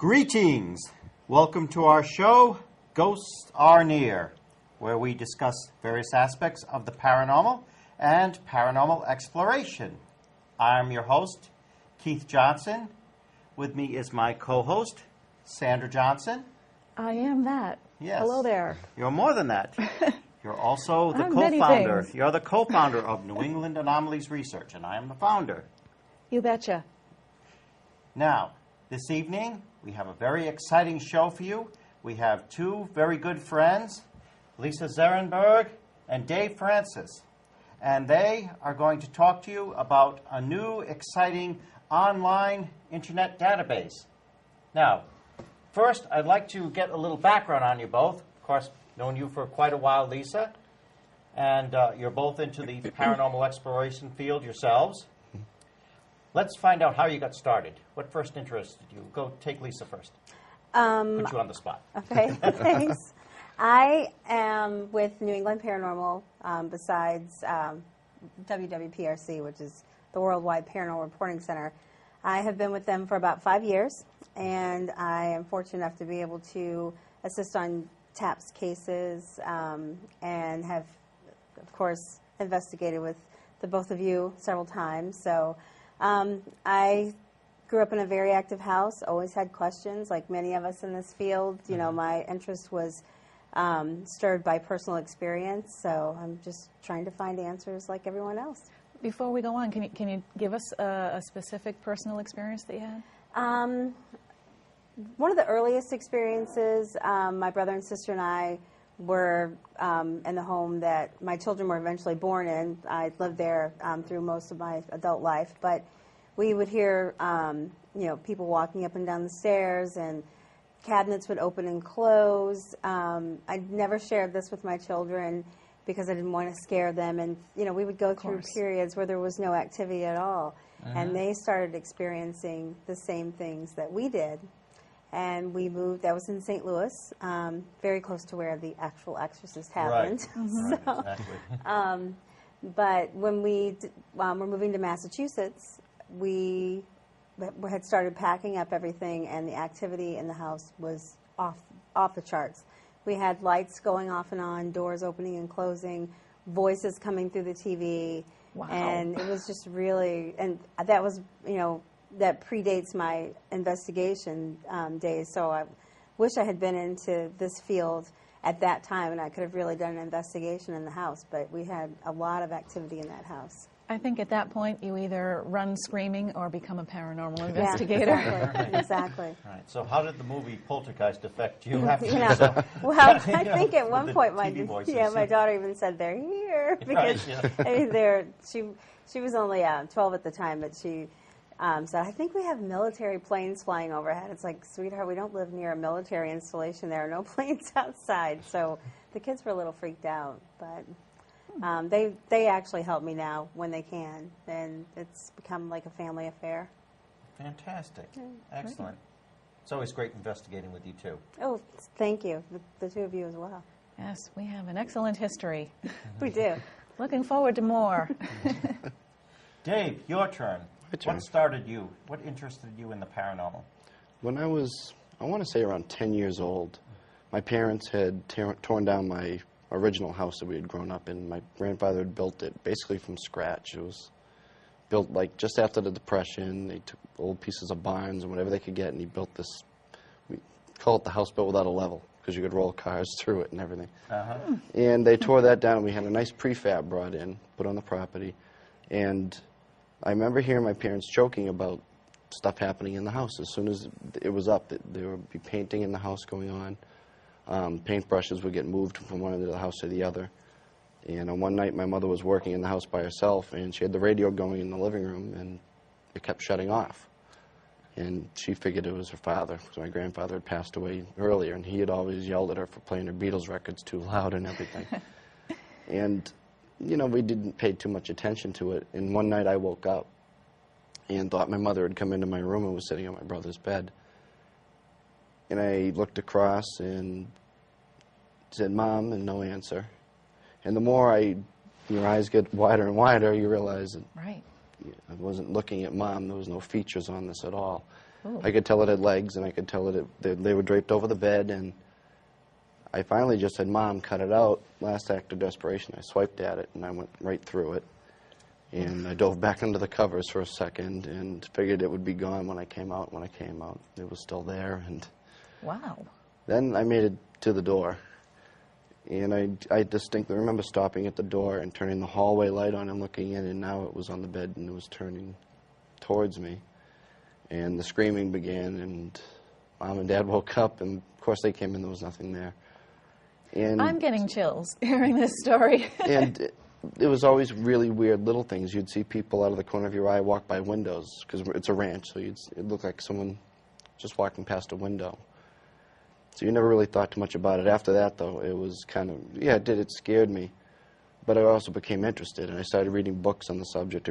Greetings! Welcome to our show, Ghosts Are Near, where we discuss various aspects of the paranormal and paranormal exploration. I'm your host, Keith Johnson. With me is my co-host, Sandra Johnson. I am that. Yes. Hello there. You're more than that. You're also the I'm many co-founder. things. You're the co-founder of New England Anomalies Research, and I am the founder. You betcha. Now, this evening, we have a very exciting show for you. We have two very good friends, Lisa Zierenberg and Dave Francis. And they are going to talk to you about a new, exciting online internet database. Now, first, I'd like to get a little background on you both. Of course, known you for quite a while, Lisa. And you're both into the paranormal exploration field yourselves. Let's find out how you got started. What first interested you? Go take Lisa first. Put you on the spot. Okay, thanks. I am with New England Paranormal, besides WWPRC, which is the Worldwide Paranormal Reporting Center. I have been with them for about 5 years, and I am fortunate enough to be able to assist on TAPS cases and have, of course, investigated with the both of you several times. So I grew up in a very active house, always had questions, like many of us in this field. You know, my interest was stirred by personal experience, so I'm just trying to find answers like everyone else. Before we go on, can you give us a specific personal experience that you had? One of the earliest experiences, my brother and sister and I were in the home that my children were eventually born in. I lived there through most of my adult life, but we would hear people walking up and down the stairs, and cabinets would open and close. I never shared this with my children because I didn't want to scare them, and we would go through periods where there was no activity at all, and they started experiencing the same things that we did. And we moved. That was in St. Louis, very close to where the actual Exorcist happened. Right. So, Right, exactly. but when we were moving to Massachusetts, we had started packing up everything, and the activity in the house was off the charts. We had lights going off and on, doors opening and closing, voices coming through the TV, Wow. and it was just really, and that was, that predates my investigation days, so I wish I had been into this field at that time, and I could have really done an investigation in the house, but we had a lot of activity in that house. I think at that point you either run screaming or become a paranormal investigator. Yeah, exactly. All right. So how did the movie Poltergeist affect you? Well, I think at one point my daughter even said they're here because she was only 12 at the time, but she said, I think we have military planes flying overhead. It's like, sweetheart, we don't live near a military installation. There are no planes outside. So the kids were a little freaked out, but they actually help me now when they can, and it's become like a family affair. Fantastic. Excellent. It's always great investigating with you, too. Oh, thank you. The two of you as well. Yes, we have an excellent history. We do. Looking forward to more. Dave, your turn. My turn. What started you? What interested you in the paranormal? When I was, I want to say around 10 years old, my parents had torn down my original house that we had grown up in. My grandfather had built it basically from scratch. It was built like just after the Depression. They took old pieces of barns and whatever they could get, and he built this, we call it the house built without a level, because you could roll cars through it and everything. And they tore that down, and we had a nice prefab brought in, put on the property. And I remember hearing my parents joking about stuff happening in the house. As soon as it was up, there would be painting in the house going on. Paintbrushes would get moved from one end of the house to the other. And on one night, my mother was working in the house by herself, and she had the radio going in the living room, and it kept shutting off. And she figured it was her father, because my grandfather had passed away earlier, and he had always yelled at her for playing her Beatles records too loud and everything. And, we didn't pay too much attention to it. And one night I woke up and thought my mother had come into my room and was sitting on my brother's bed. And I looked across and said, "Mom," and no answer. And the more your eyes get wider and wider, you realize that Right. I wasn't looking at Mom. There was no features on this at all. Ooh. I could tell it had legs, and I could tell they were draped over the bed, and I finally just said, "Mom, cut it out." Last act of desperation, I swiped at it, and I went right through it. And I dove back under the covers for a second and figured it would be gone when I came out. When I came out, it was still there. And Wow. then I made it to the door. And I distinctly remember stopping at the door and turning the hallway light on and looking in, and now it was on the bed and it was turning towards me. And the screaming began, and Mom and Dad woke up, and of course they came in, there was nothing there. And I'm getting chills hearing this story. and it was always really weird little things. You'd see people out of the corner of your eye walk by windows, because it's a ranch, so it looked like someone just walking past a window. So you never really thought too much about it. After that, though, it was kind of, yeah, it scared me. But I also became interested, and I started reading books on the subject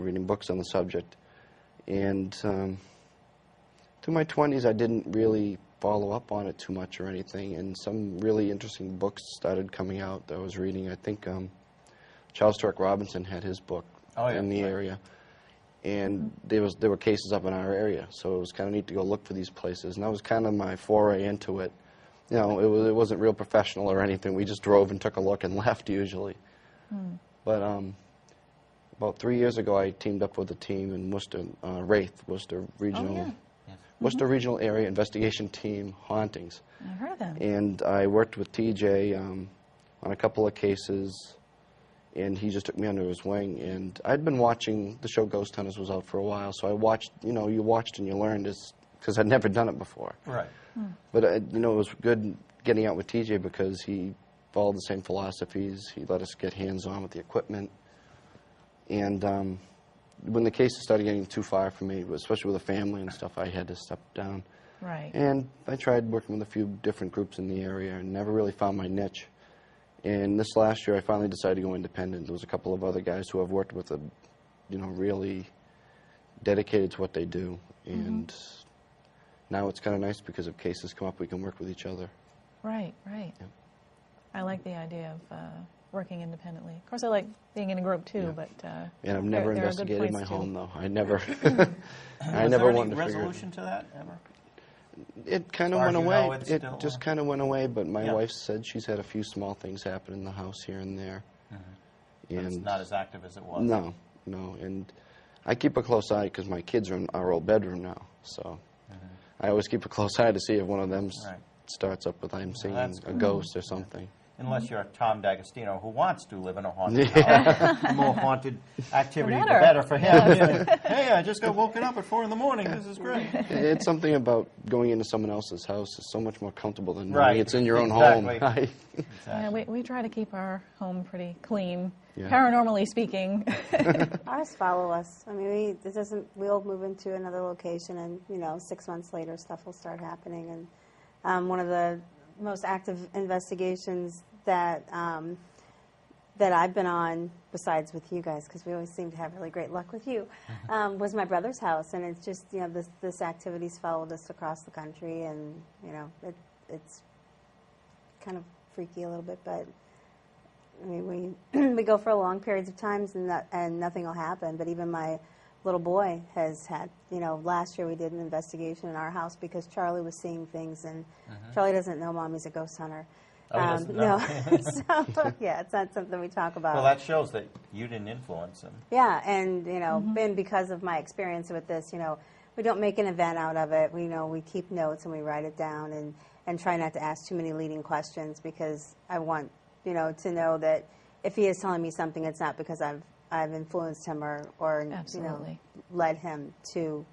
And through my 20s, I didn't really follow up on it too much or anything, and some really interesting books started coming out that I was reading. I think Charles Turk Robinson had his book in the area, and there were cases up in our area, so it was kind of neat to go look for these places, and that was kind of my foray into it. You know, it wasn't real professional or anything. We just drove and took a look and left usually. But about 3 years ago, I teamed up with a team in Worcester, Worcester Regional, Worcester Regional Area Investigation Team Hauntings. I've heard of them. And I worked with TJ on a couple of cases, and he just took me under his wing. And I'd been watching, the show Ghost Hunters was out for a while, so I watched, you watched and you learned, because I'd never done it before. Right. But, it was good getting out with TJ because he followed the same philosophies. He let us get hands-on with the equipment. And when the cases started getting too far for me, especially with a family and stuff, I had to step down. Right. And I tried working with a few different groups in the area and never really found my niche. And this last year, I finally decided to go independent. There was a couple of other guys who I've worked with, really dedicated to what they do. And now it's kind of nice because if cases come up, we can work with each other. Right, right. Yeah. I like the idea of working independently. Of course, I like being in a group too, but And I've never there are good investigated my points, too. home, though. I never, Was there any resolution to that ever? It kind of As far went as you away. know, it's It still, just kind of went away, but my Yeah. wife said she's had a few small things happen in the house here and there. But it's not as active as it was. No, and I keep a close eye because my kids are in our old bedroom now, so I always keep a close eye to see if one of them Right. starts up with I'm seeing that's a good. ghost or something. Unless you're Tom D'Agostino, who wants to live in a haunted house. The more haunted activity, the better for him. Yeah. Hey, I just got woken up at 4 in the morning. This is great. It's something about going into someone else's house is so much more comfortable than knowing Right. it's in your own Exactly. home. Yeah, we try to keep our home pretty clean, Yeah. paranormally speaking. Ours follow us. I mean, we'll move into another location, and 6 months later, stuff will start happening. And one of the most active investigations that I've been on, besides with you guys, because we always seem to have really great luck with you, was my brother's house, and it's just this activity's followed us across the country, and it's kind of freaky a little bit, but I mean we go for long periods of times and nothing will happen. But even my little boy has had, last year we did an investigation in our house because Charlie was seeing things, and Charlie doesn't know Mommy's a ghost hunter. Oh, he doesn't know. No. So, yeah, it's not something we talk about. Well, that shows that you didn't influence him. Yeah, and, and because of my experience with this, we don't make an event out of it. We keep notes and we write it down and try not to ask too many leading questions, because I want, to know that if he is telling me something, it's not because I've influenced him or Absolutely. led him to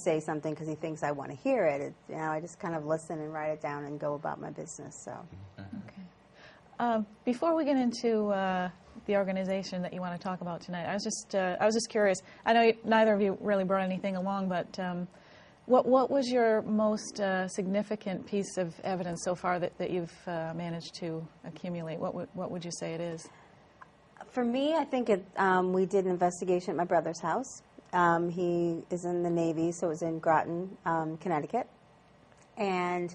say something because he thinks I want to hear it. I just kind of listen and write it down and go about my business. So. Okay. Before we get into the organization that you want to talk about tonight, I was just curious. I know neither of you really brought anything along, but what was your most significant piece of evidence so far that you've managed to accumulate? What would you say it is? For me, I think we did an investigation at my brother's house. He is in the Navy, so it was in Groton, Connecticut. And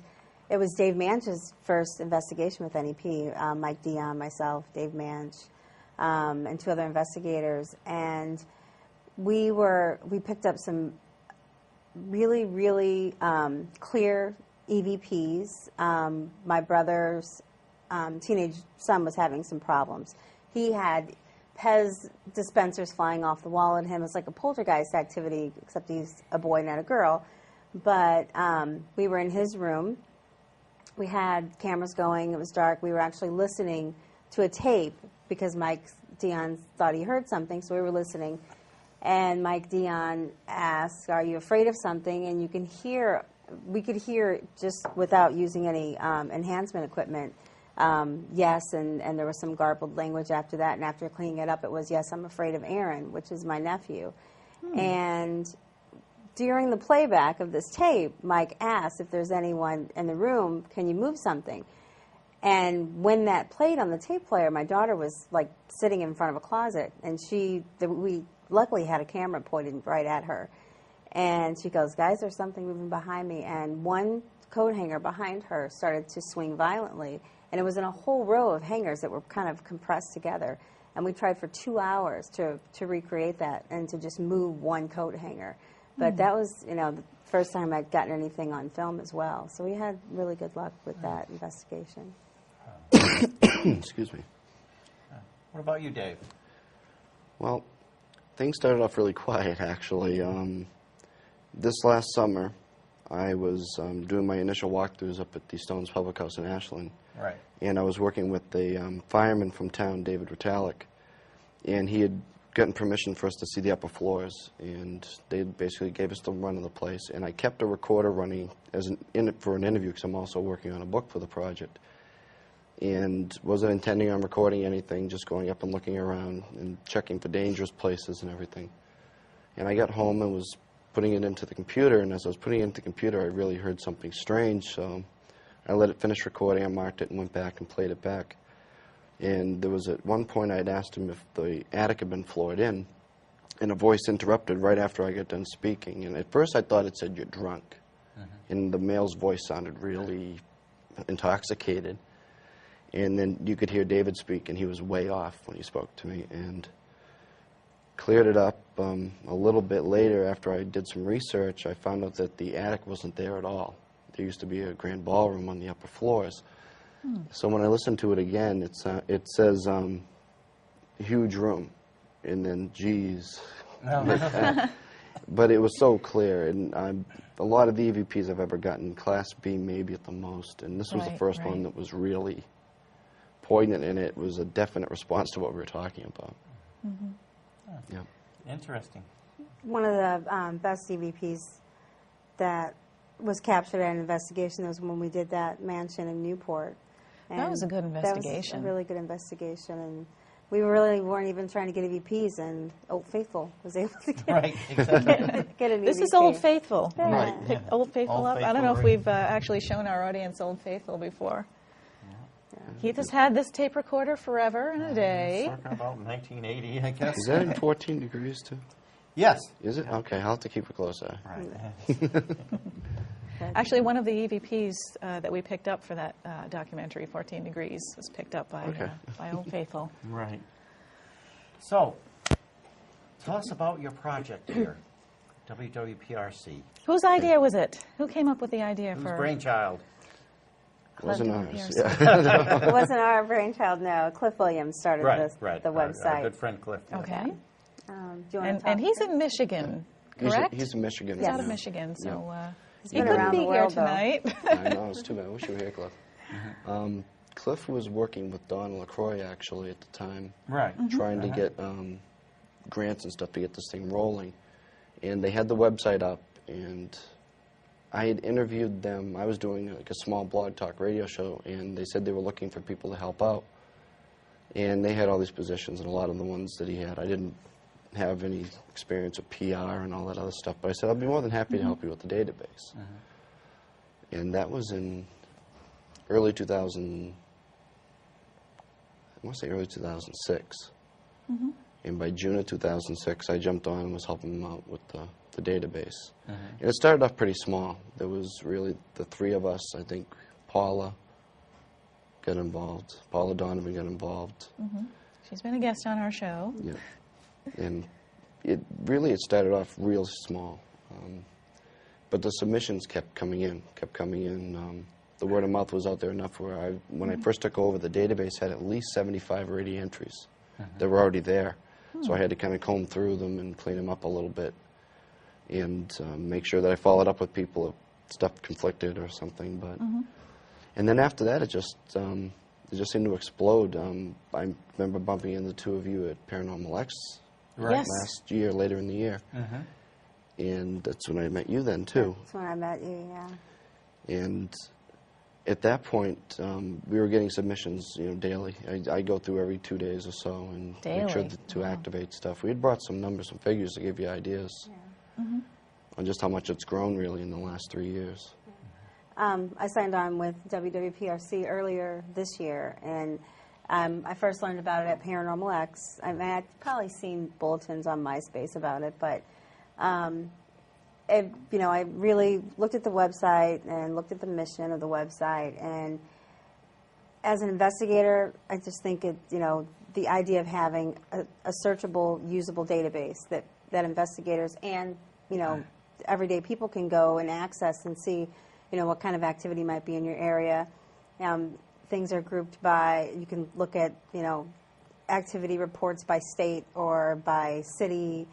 it was Dave Manch's first investigation with N.E.A.R. Mike Dion, myself, Dave Manch, and 2 other investigators. And we picked up some really, really clear EVPs. My brother's teenage son was having some problems. He had Pez dispensers flying off the wall at him. It's like a poltergeist activity, except he's a boy, not a girl. But we were in his room. We had cameras going. It was dark. We were actually listening to a tape because Mike Dion thought he heard something, so we were listening. And Mike Dion asked, "Are you afraid of something?" And we could hear just without using any enhancement equipment, yes, and there was some garbled language after that. And after cleaning it up, it was, "Yes, I'm afraid of Aaron," which is my nephew. And during the playback of this tape, Mike asked if there's anyone in the room, "Can you move something?" And when that played on the tape player, my daughter was like sitting in front of a closet, and we luckily had a camera pointed right at her. And she goes, "Guys, there's something moving behind me." And one coat hanger behind her started to swing violently. And it was in a whole row of hangers that were kind of compressed together. And we tried for 2 hours to recreate that and to just move one coat hanger. But that was, the first time I'd gotten anything on film as well. So we had really good luck with that investigation. Excuse me. What about you, Dave? Well, things started off really quiet, actually. This last summer, I was doing my initial walkthroughs up at the Stones Public House in Ashland. Right. And I was working with the fireman from town, David Ritalik. And he had gotten permission for us to see the upper floors. And they basically gave us the run of the place. And I kept a recorder running for an interview because I'm also working on a book for the project. And wasn't intending on recording anything, just going up and looking around and checking for dangerous places and everything. And I got home and was putting it into the computer, and as I was putting it into the computer, I really heard something strange, so I let it finish recording. I marked it and went back and played it back. And there was at one point I had asked him if the attic had been floored in, and a voice interrupted right after I got done speaking. And at first I thought it said, "You're drunk." And the male's voice sounded really intoxicated. And then you could hear David speak, and he was way off when he spoke to me, and cleared it up. A little bit later, after I did some research, I found out that the attic wasn't there at all. There used to be a grand ballroom on the upper floors. So when I listened to it again, it says huge room, and then geez. But it was so clear, and a lot of the EVPs I've ever gotten, Class B maybe at the most, and this was the first one that was really poignant, and it was a definite response to what we were talking about. Yeah. Interesting. One of the best EVPs that was captured at an investigation was when we did that mansion in Newport. And that was a good investigation. That was a really good investigation, and we really weren't even trying to get EVPs, and Old Faithful was able to get, get an EVP. This is Old Faithful. Yeah. Right. Pick Old Faithful Old up. I don't know if we've actually shown our audience Old Faithful before. Keith has had this tape recorder forever and a day. Talking about 1980, I guess. Is that in 14 degrees too? Yes. Is it? Okay, I'll have to keep a close eye. Right. Actually, one of the EVPs that we picked up for that documentary, 14 Degrees, was picked up by Old Faithful. Right. So, tell us about your project here, WWPRC. Whose idea was it? Who came up with the idea Whose for brainchild? Wasn't ours. WWPRC? Yeah. It wasn't our brainchild, no. Cliff Williams started the website. Our good friend Cliff. Okay. Do you want to And he's in Michigan, correct? He's in Michigan. He's right out of now. Michigan, so he been couldn't around be the here world, though. tonight. I know, it's too bad. I wish you were here, Cliff. Cliff was working with Don LaCroix, actually, at the time. Right. Trying to get grants and stuff to get this thing rolling. And they had the website up, and I had interviewed them. I was doing like a small blog talk radio show, and they said they were looking for people to help out. And they had all these positions, and a lot of the ones that he had, I didn't have any experience with PR and all that other stuff. But I said, I'll be more than happy to help you with the database. And that was in early 2000, I want to say early 2006. And by June of 2006, I jumped on and was helping them out with the database. And it started off pretty small. There was really the three of us. I think Paula got involved. Paula Donovan got involved. She's been a guest on our show. Yeah. And it started off real small. but the submissions kept coming in. The word of mouth was out there enough where when I first took over, the database had at least 75 or 80 entries that were already there. So I had to kind of comb through them and clean them up a little bit and make sure that I followed up with people if stuff conflicted or something. But and then after that, it just seemed to explode. I remember bumping into the two of you at Paranormal X Yes. last year, later in the year. And that's when I met you then, too. That's when I met you, yeah. And at that point, we were getting submissions, daily. I go through every 2 days or so and make sure Daily? to activate stuff. We had brought some numbers, some figures to give you ideas on just how much it's grown, really, in the last 3 years. I signed on with WWPRC earlier this year, and I first learned about it at Paranormal X. I mean, I'd probably seen bulletins on MySpace about it, but I really looked at the website and looked at the mission of the website. And as an investigator, I just think the idea of having a searchable, usable database that investigators and everyday people can go and access and see what kind of activity might be in your area. Things are grouped by, you can look at, activity reports by state or by city.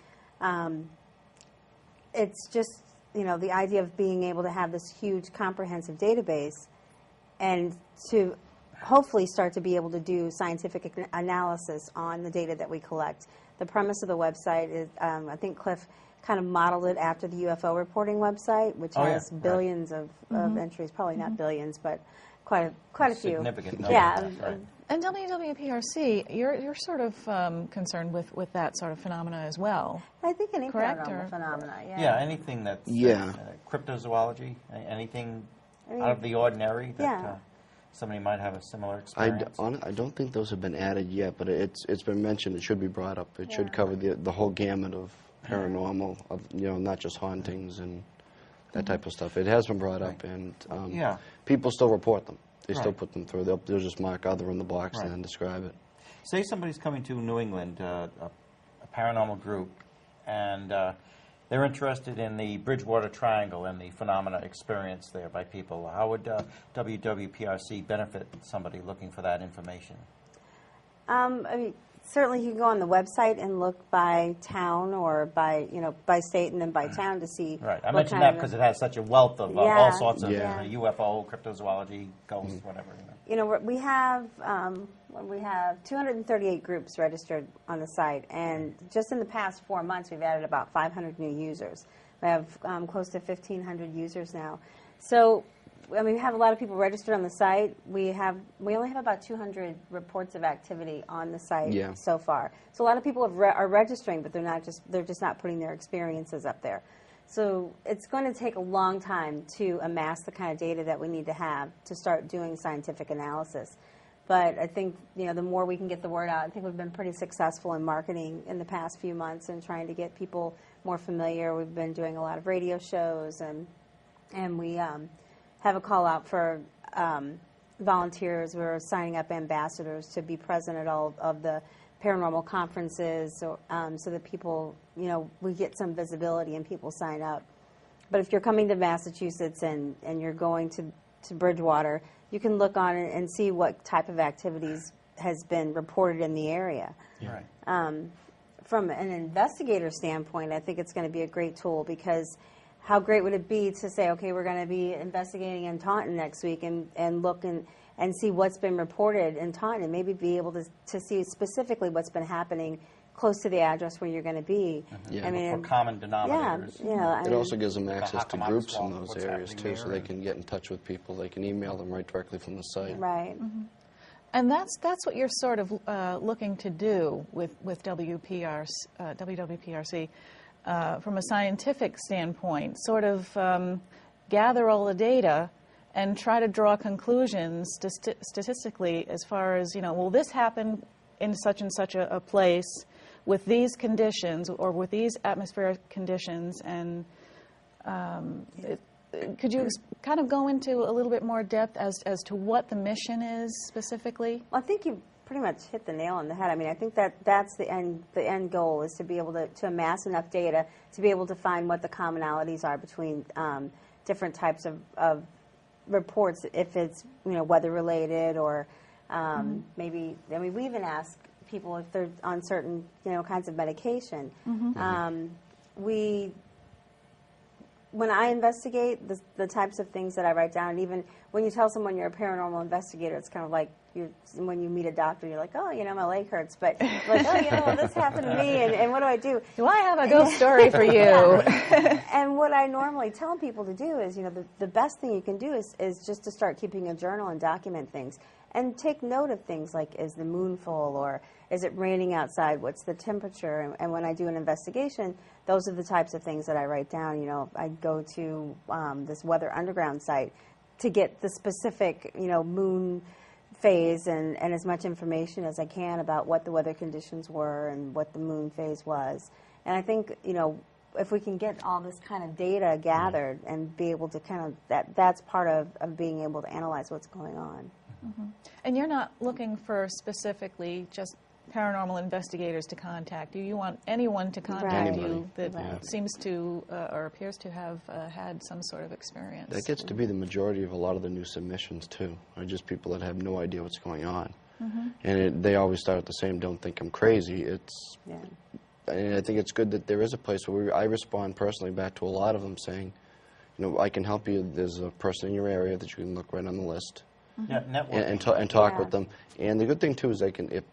It's just, the idea of being able to have this huge comprehensive database and to hopefully start to be able to do scientific analysis on the data that we collect. The premise of the website is, I think Cliff kind of modeled it after the UFO reporting website, which has billions of entries, probably not billions, but quite a few. Significant number. Yeah. Right. And WWPRC, you're sort of concerned with that sort of phenomena as well. I think any Correct, paranormal or- phenomena, Yeah, anything that's cryptozoology, anything out of the ordinary that somebody might have a similar experience. I don't think those have been added yet, but it's been mentioned. It should be brought up. It should cover the whole gamut of paranormal, not just hauntings and that type of stuff. It has been brought up, and people still report them. They still put them through. They'll just mark other in the box and then describe it. Say somebody's coming to New England, a paranormal group, and they're interested in the Bridgewater Triangle and the phenomena experienced there by people. How would WWPRC benefit somebody looking for that information? Certainly, you can go on the website and look by town or by state and then by town to see. Right. I mentioned that because it has such a wealth of all sorts of UFO, cryptozoology, ghosts, whatever. We have 238 groups registered on the site, and just in the past 4 months, we've added about 500 new users. We have close to 1,500 users now. So, we have a lot of people registered on the site. We only have about 200 reports of activity on the site so far. So a lot of people are registering, but they're just not putting their experiences up there. So it's going to take a long time to amass the kind of data that we need to have to start doing scientific analysis. But I think the more we can get the word out, I think we've been pretty successful in marketing in the past few months and trying to get people more familiar. We've been doing a lot of radio shows, and we have a call out for volunteers. We're signing up ambassadors to be present at all of the paranormal conferences, so that people, we get some visibility and people sign up. But if you're coming to Massachusetts and you're going to Bridgewater, you can look on it and see what type of activities has been reported in the area. Right. From an investigator standpoint, I think it's going to be a great tool, because how great would it be to say, okay, we're going to be investigating in Taunton next week and look and see what's been reported in Taunton, and maybe be able to see specifically what's been happening close to the address where you're going to be. For common denominators. It also gives them access to groups in those areas, too, so they can get in touch with people. They can email them right directly from the site. Right. And that's what you're sort of looking to do with WWPRC. From a scientific standpoint, sort of gather all the data and try to draw conclusions statistically as far as, will this happen in such and such a place with these conditions or with these atmospheric conditions, and could you kind of go into a little bit more depth as to what the mission is specifically? Well, I think you pretty much hit the nail on the head. I mean, I think that's the end goal is to be able to amass enough data to be able to find what the commonalities are between different types of reports, if it's weather related or maybe. I mean, we even ask people if they're on certain kinds of medication. When I investigate, the types of things that I write down, and even when you tell someone you're a paranormal investigator, it's kind of like when you meet a doctor, you're like, oh, my leg hurts, but like, oh, this happened to me, and what do I do? Do I have a ghost story for you? And what I normally tell people to do is, the best thing you can do is just to start keeping a journal and document things. And take note of things like, is the moon full, or is it raining outside? What's the temperature? And when I do an investigation, those are the types of things that I write down. I go to this Weather Underground site to get the specific, moon phase and as much information as I can about what the weather conditions were and what the moon phase was. And I think, if we can get all this kind of data gathered and be able to that's part of being able to analyze what's going on. Mm-hmm. And you're not looking for specifically just paranormal investigators to contact you. You want anyone to contact you that seems to or appears to have had some sort of experience. That gets to be the majority of a lot of the new submissions, too, are just people that have no idea what's going on. And they always start at the same, don't think I'm crazy. And I think it's good that there is a place where I respond personally back to a lot of them saying, I can help you. There's a person in your area that you can look right on the list. Yeah, networking. And talk with them. And the good thing, too, is if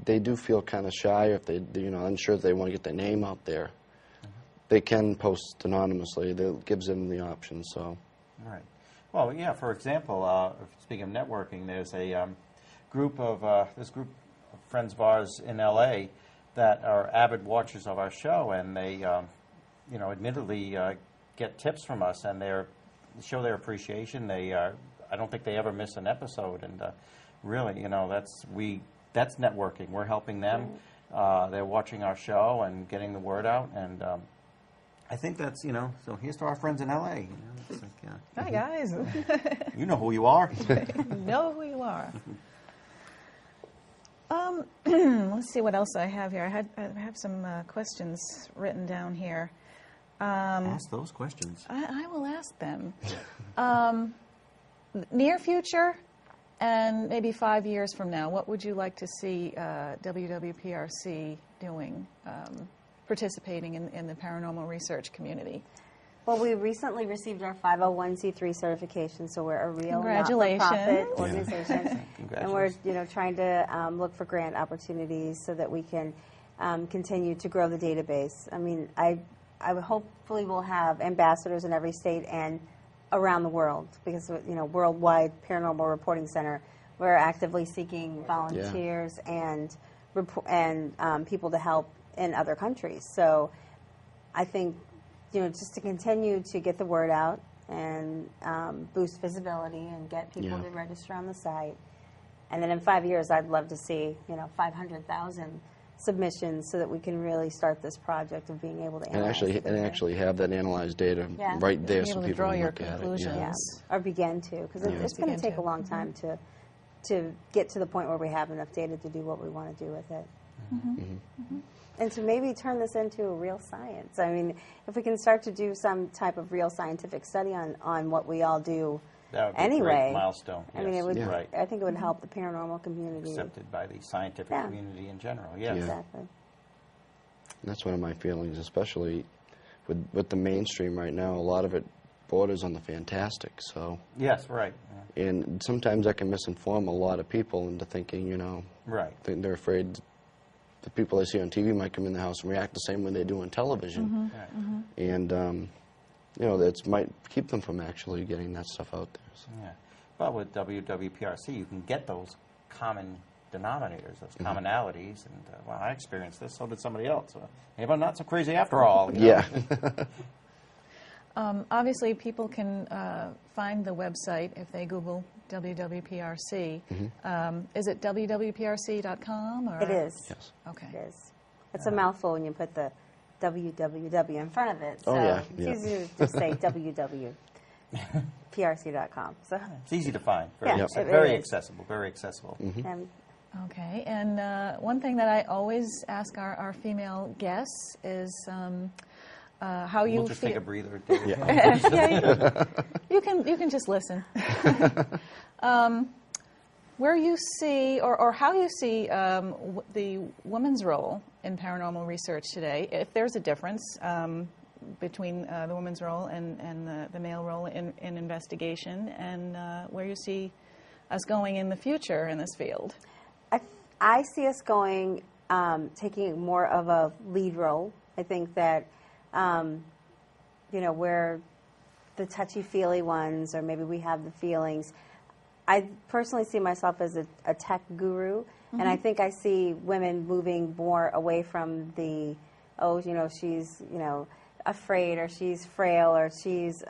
they do feel kind of shy, or if they unsure if they want to get their name out there, they can post anonymously. That gives them the option. So. Right. Well, yeah. For example, speaking of networking, there's a group of friends of ours in L.A. that are avid watchers of our show, and they, admittedly get tips from us, and they show their appreciation. I don't think they ever miss an episode, and really, that's networking. We're helping them. They're watching our show and getting the word out, and I think that's, so here's to our friends in L.A. It's like, Hi, guys. You know who you are. Know who you are. Let's see what else I have here. I have some questions written down here. Ask those questions. I will ask them. Near future and maybe 5 years from now, what would you like to see WWPRC doing, participating in the paranormal research community? Well, we recently received our 501c3 certification, so we're a real Congratulations. not-for-profit organization. And we're trying to look for grant opportunities so that we can continue to grow the database. I mean, I hopefully will have ambassadors in every state and around the world, because Worldwide Paranormal Reporting Center, we're actively seeking volunteers and people to help in other countries. So I think just to continue to get the word out and boost visibility and get people to register on the site, and then in 5 years I'd love to see 500,000 submissions so that we can really start this project of being able to analyze and actually have that analyzed data right there, so people can look at it. Or begin to, because it's going to take a long time to get to the point where we have enough data to do what we want to do with it. And to maybe turn this into a real science. I mean, if we can start to do some type of real scientific study on what we all do that would be anyway. A great milestone. I mean, it would. I think it would help the paranormal community. Accepted by the scientific community in general. Yes. Exactly. And that's one of my feelings, especially with the mainstream right now. A lot of it borders on the fantastic. So. Yes. Right. Yeah. And sometimes that can misinform a lot of people into thinking, right. They're afraid the people they see on TV might come in the house and react the same way they do on television. And, that might keep them from actually getting that stuff out there. So. Yeah. But with WWPRC, you can get those common denominators, those commonalities. And, well, I experienced this, so did somebody else. Maybe I'm not so crazy after all. Yeah. Obviously, people can find the website if they Google WWPRC. Is it WWPRC.com? Or? It is. Yes. Okay. It is. It's a mouthful when you put the www in front of it. So it's easier to just say www.prc.com. So it's easy to find. Very it accessible. is. Very accessible. Okay, and one thing that I always ask our female guests is how you We'll just feel. take a breather. Dave. Yeah, you can just listen. Where you see, or how you see the woman's role in paranormal research today, if there's a difference between the woman's role and the male role in investigation, and where you see us going in the future in this field. I see us going, taking more of a lead role. I think that, we're the touchy-feely ones, or maybe we have the feelings. I personally see myself as a tech guru, and I think I see women moving more away from the, she's, afraid, or she's frail, or she's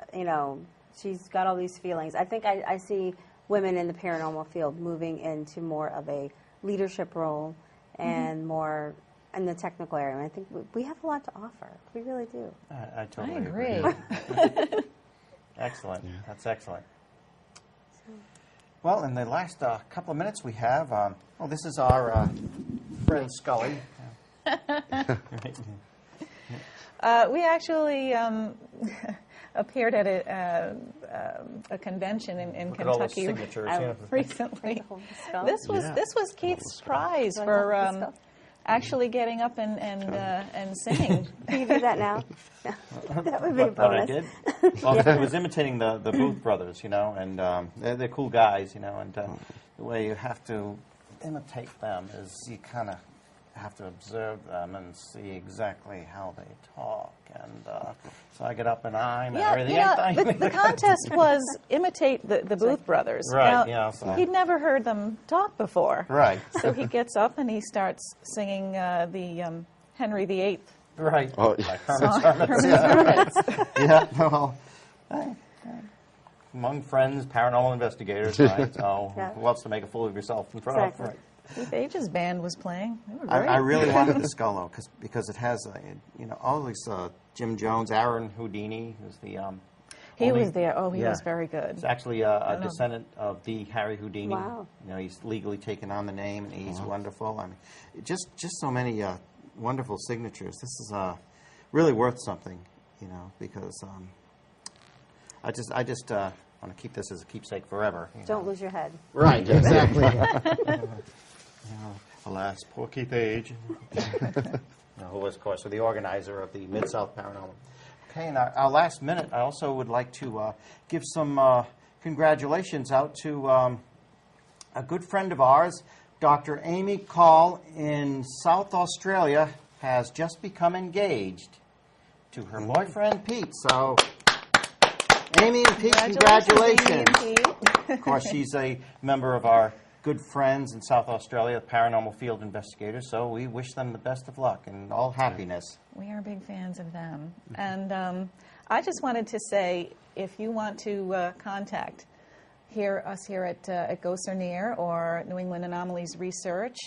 got all these feelings. I think I see women in the paranormal field moving into more of a leadership role and more in the technical area. And I think we have a lot to offer. We really do. I totally agree. Excellent. Yeah. That's excellent. Well, in the last couple of minutes we have, this is our friend Scully. We actually appeared at a convention in Look at all those Kentucky signatures. recently. This was Keith's prize for actually getting up and singing. Can you do that now? That would be a bonus. But I did. Well, it was imitating the Booth brothers, and they're cool guys, and the way you have to imitate them is you kind of have to observe them and see exactly how they talk. And so I get up and I'm and everything. The contest was imitate the Booth brothers. Right, now, so. He'd never heard them talk before. Right. So he gets up and he starts singing the Henry VIII. Right. Oh, Like song. Herman's Hermits. Yeah, well, among friends, paranormal investigators, right? So who else to make a fool of yourself in front of? Right. Keith Age's band was playing. They were great. I really wanted the skull though, because it has all these Jim Jones, Aaron Houdini, who's the he was there. Oh, he was very good. He's actually a descendant of the Harry Houdini. Wow. He's legally taken on the name, and he's wonderful. I mean, just so many wonderful signatures. This is really worth something, because I just want to keep this as a keepsake forever. Don't lose your head. Right, exactly. Alas, poor Keith Age. Who was, of course, the organizer of the Mid-South Paranormal. Okay, in our last minute, I also would like to give some congratulations out to a good friend of ours, Dr. Amy Call in South Australia, has just become engaged to her boyfriend, Pete. So, Amy and Pete, congratulations. Amy and Pete. Of course, she's a member of our good friends in South Australia, the Paranormal Field Investigators, so we wish them the best of luck and all happiness. We are big fans of them. And I just wanted to say, if you want to contact us here at Ghosts N.E.A.R or New England Anomalies Research,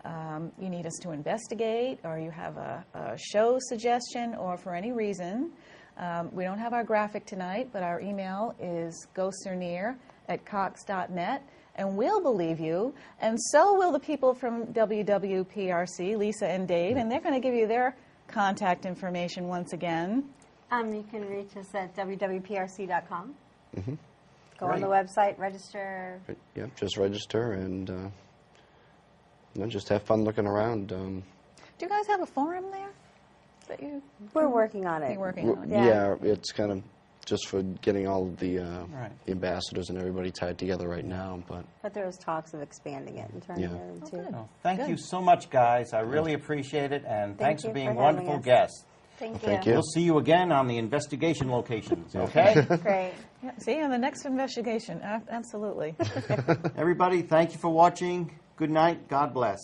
you need us to investigate, or you have a show suggestion, or for any reason, we don't have our graphic tonight, but our email is ghostsarnear@cox.net, and we'll believe you, and so will the people from WWPRC, Lisa and Dave, and they're going to give you their contact information once again. You can reach us at wwprc.com. Mm-hmm. Go on the website, register. Yep, just register and just have fun looking around. Do you guys have a forum there? We're working on it. You're working on it. Yeah, it's kind of just for getting all of the ambassadors and everybody tied together right now. But there's talks of expanding it and turning it into. Good. Well, thank you so much, guys. I really appreciate it, and thanks for being wonderful us. guests. Thank Thank you. you. We'll see you again on the investigation locations, okay? Great. Yeah, see, on the next investigation, absolutely. Everybody, thank you for watching. Good night. God bless.